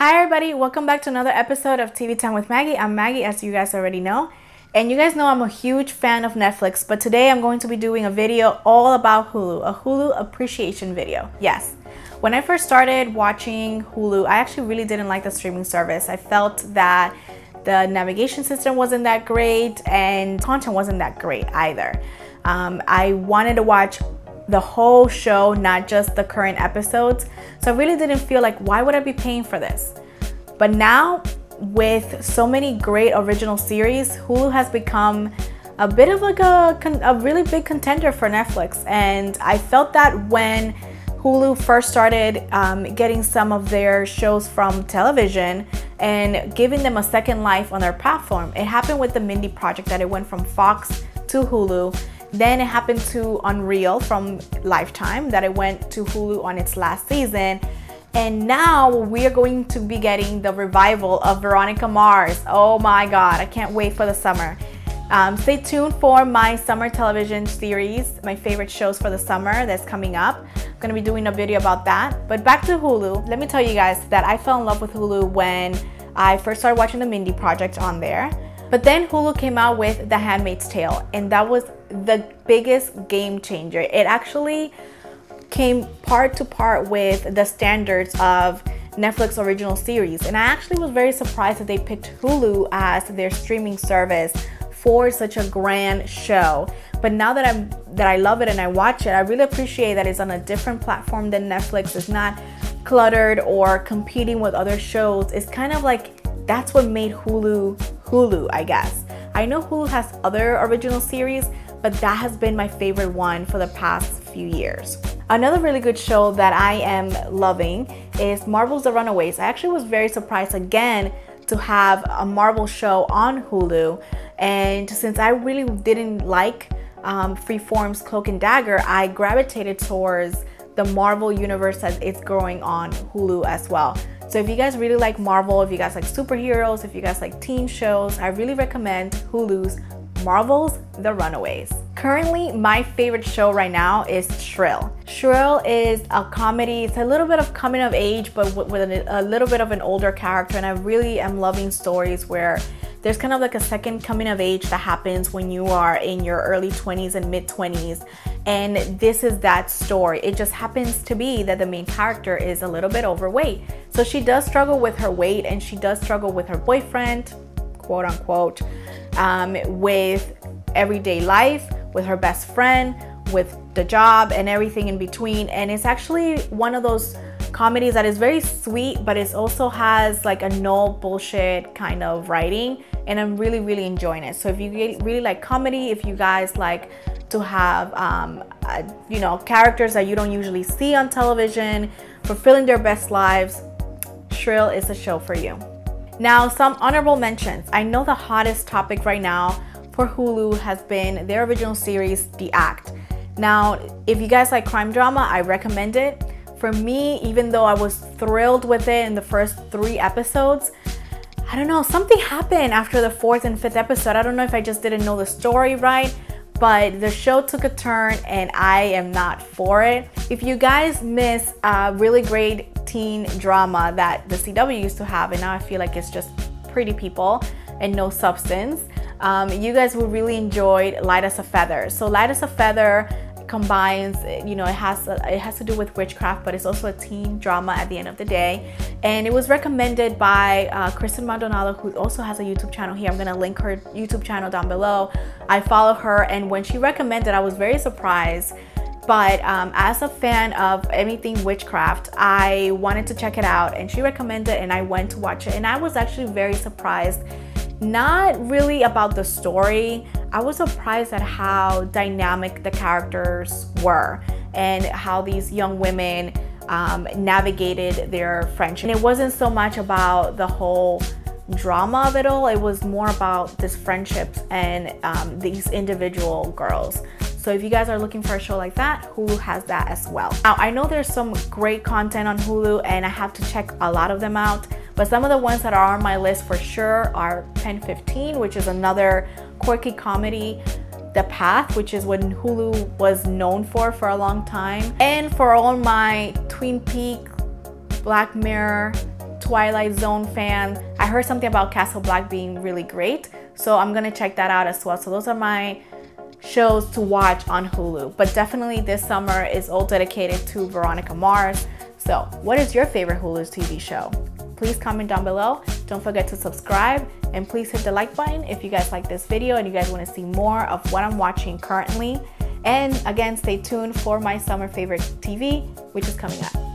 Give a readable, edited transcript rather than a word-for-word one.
Hi everybody, welcome back to another episode of TV Time with Maggie. I'm Maggie, as you guys already know. And you guys know I'm a huge fan of Netflix, but today I'm going to be doing a video all about Hulu, a Hulu appreciation video. Yes, when I first started watching Hulu, I actually really didn't like the streaming service. I felt that the navigation system wasn't that great and content wasn't that great either. I wanted to watch the whole show, not just the current episodes. So I really didn't feel like, why would I be paying for this? But now, with so many great original series, Hulu has become a bit of like a really big contender for Netflix. And I felt that when Hulu first started getting some of their shows from television and giving them a second life on their platform. It happened with the Mindy project, that it went from Fox to Hulu. Then it happened to Unreal from Lifetime, that it went to Hulu on its last season. And now we are going to be getting the revival of Veronica Mars. Oh my God, I can't wait for the summer. Stay tuned for my summer television series, my favorite shows for the summer that's coming up. I'm gonna be doing a video about that. But back to Hulu, let me tell you guys that I fell in love with Hulu when I first started watching the Mindy project on there. But then Hulu came out with The Handmaid's Tale, and that was the biggest game changer. It actually came part to part with the standards of Netflix original series. And I actually was very surprised that they picked Hulu as their streaming service for such a grand show. But now that I love it and I watch it, I really appreciate that it's on a different platform than Netflix. It's not cluttered or competing with other shows. It's kind of like, that's what made Hulu, I guess. I know Hulu has other original series, but that has been my favorite one for the past few years. Another really good show that I am loving is Marvel's The Runaways. I actually was very surprised again to have a Marvel show on Hulu. And since I really didn't like Freeform's Cloak and Dagger, I gravitated towards the Marvel universe as it's growing on Hulu as well. So if you guys really like Marvel, if you guys like superheroes, if you guys like teen shows, I really recommend Hulu's Marvel's The Runaways. Currently, my favorite show right now is Shrill. Shrill is a comedy. It's a little bit of coming of age, but with a little bit of an older character. And I really am loving stories where there's kind of like a second coming of age that happens when you are in your early 20s and mid 20s. And this is that story. It just happens to be that the main character is a little bit overweight. So she does struggle with her weight, and she does struggle with her boyfriend, quote unquote, with everyday life, with her best friend, with the job and everything in between. And it's actually one of those comedies that is very sweet, but it also has like a no bullshit kind of writing, and I'm really enjoying it. So if you really like comedy, if you guys like to have characters that you don't usually see on television fulfilling their best lives, Shrill is a show for you. Now, some honorable mentions. I know the hottest topic right now for Hulu has been their original series, The Act. Now, if you guys like crime drama, I recommend it. For me, even though I was thrilled with it in the first 3 episodes, I don't know, something happened after the 4th and 5th episode. I don't know if I just didn't know the story right, but the show took a turn and I am not for it. If you guys miss a really great teen drama that the CW used to have, and now I feel like it's just pretty people and no substance, you guys will really enjoy Light as a Feather. So Light as a Feather combines, it has to do with witchcraft, but it's also a teen drama at the end of the day. And it was recommended by Kristen Maldonado, who also has a YouTube channel here. I'm gonna link her YouTube channel down below. I follow her, and when she recommended, I was very surprised. But as a fan of anything witchcraft, I wanted to check it out, and she recommended it, and I went to watch it, and I was actually very surprised. Not really about the story. I was surprised at how dynamic the characters were and how these young women navigated their friendship. And it wasn't so much about the whole drama of it all. It was more about these friendships and these individual girls. So if you guys are looking for a show like that, Hulu has that as well. Now, I know there's some great content on Hulu, and I have to check a lot of them out. But some of the ones that are on my list for sure are Pen 15, which is another quirky comedy. The Path, which is what Hulu was known for a long time. And for all my Twin Peaks, Black Mirror, Twilight Zone fan. I heard something about Castle Black being really great, so I'm gonna check that out as well. So those are my shows to watch on Hulu. But definitely this summer is all dedicated to Veronica Mars. So what is your favorite Hulu TV show? Please comment down below. Don't forget to subscribe, and please hit the like button if you guys like this video and you guys want to see more of what I'm watching currently. And again, stay tuned for my summer favorite TV, which is coming up.